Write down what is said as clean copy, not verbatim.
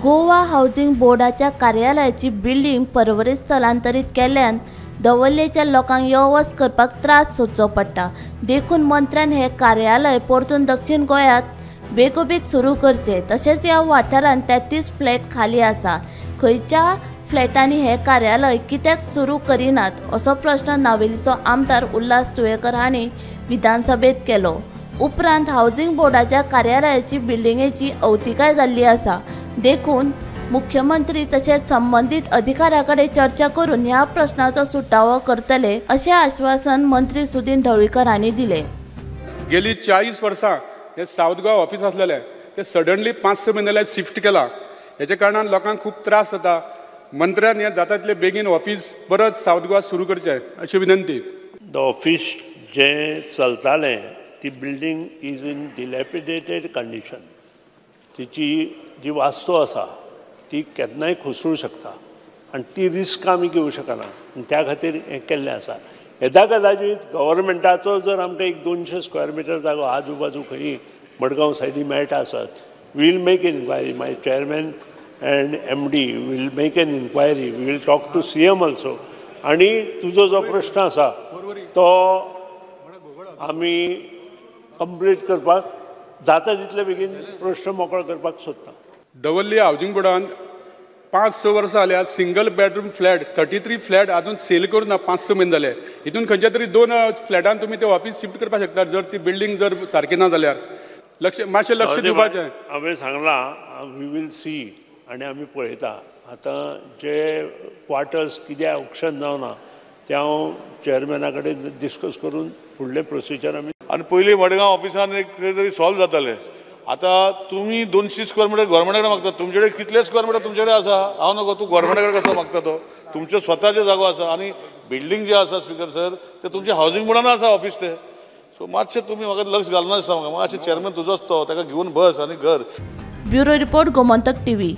Goa housing बोर्डाच्या कार्यालयाची building परवरे स्थलांतरीत केल्यान दवल्लेच्या लोकांक यो वच करपाक त्रास सोंसचो पडटा। देखून मंत्र्यान हे कार्यालय परतून दक्षिण गोंयांत बेगोबेग सुरू करचे। तशेंच ह्या वाठारांत 33 फ्लॅट खाली आसा। खंयच्या फ्लॅटांनी हे कार्यालय कित्याक सुरू करिनात असो प्रश्न नावेलीचो आमदार उल्हास तुयेकर हांणी विधानसभेत केलो। उपरांत हाऊसिंग बोर्डाच्या कार्यालयाची बिल्डिंगेची अवतिकाय जाल्ली आसा। देखून मुख्यमंत्री तसेच संबंधित अधिकाऱ्याकडे चर्चा करून ह्या प्रश्नाचो सुटावो करतले असे आश्वासन मंत्री सुदीन ढवळीकर हांणी दिले। गेली 40 वर्सां हे साऊथ गोवा ऑफिस आसलेले ते सडनली 5-6 म्हयने शिफ्ट केला। हेच्या कारणान लोकांक खूब त्रास जाता। मंत्र्यान हे जाता तितले बेगीन ऑफिस परत साऊथ गोवा सुरू करचें अशी विनंती। द ऑफिस जे चलतालें ती बिल्डिंग इज इन डिलॅपिडेटेड कंडिशन। तिची जी वास्तू आसा ती केन्नाय खुसळूं शकता आनी ती रिस्क आमी घेवंक शकना आनी त्या खातीर हें केल्लें आसा। येदा कदाचित गव्हर्मेंटाचो जर आमकां एक 200 स्क्वेअर मिटर जागो आजू बाजू खंयी मडगांव सायडी मेळटा आसत, will make an inquiry, my chairman and MD will make an inquiry, we will talk to CM also. आनी तुजो जो प्रश्न आसा तो आमी कंप्लीट करपाक जाता तितले बेगीन प्रश्न मोकळो करपाक सोदता। दवल्ली हाऊसिंग बोर्डान 5-6 वर्सां जाल्यार सिंगल बेडरूम फ्लॅट 33 फ्लॅट अजून सेल करून ना 5-6 म्हयने जाले। हितून खंयच्या तरी 2 फ्लॅटान तुमी ते ऑफिस शिफ्ट करपाक शकतात जर ती बिल्डिंग जर सारकी ना जाल्यार मातशें लक्ष दिवपाचें। हांवें सांगलां वी वील सी आनी आमी पळयता। आतां जे क्वार्टर्स कित्याक ऑक्शन जावना ते हांव चेअरमॅना कडेन डिस्कस करून फुडलें प्रोसिजर आमी आनी पयलीं मडगांव ऑफिसान एक कितें तरी सॉल्व जातालें। आतां तुमी 200 स्क्वेअर मिटर गव्हर्मेंटा कडेन मागता, तुमचे कडेन कितले स्क्वेअर मिटर तुमचे कडेन आसा? हांव नगो, तूं गव्हर्मेंटा कडेन कसो मागता तो? तुमचे स्वताचे जागो आसा आनी बिल्डींग जे आसा स्पीकर सर ते तुमचे हाऊसिंग बोर्डान आसा ऑफिस ते। सो मातशें तुमी म्हाका लक्ष घालना दिसता म्हाका। मातशें चेअरमॅन तुजोच तो, ताका घेवन बस आनी घर। Bureau report Gomantak TV।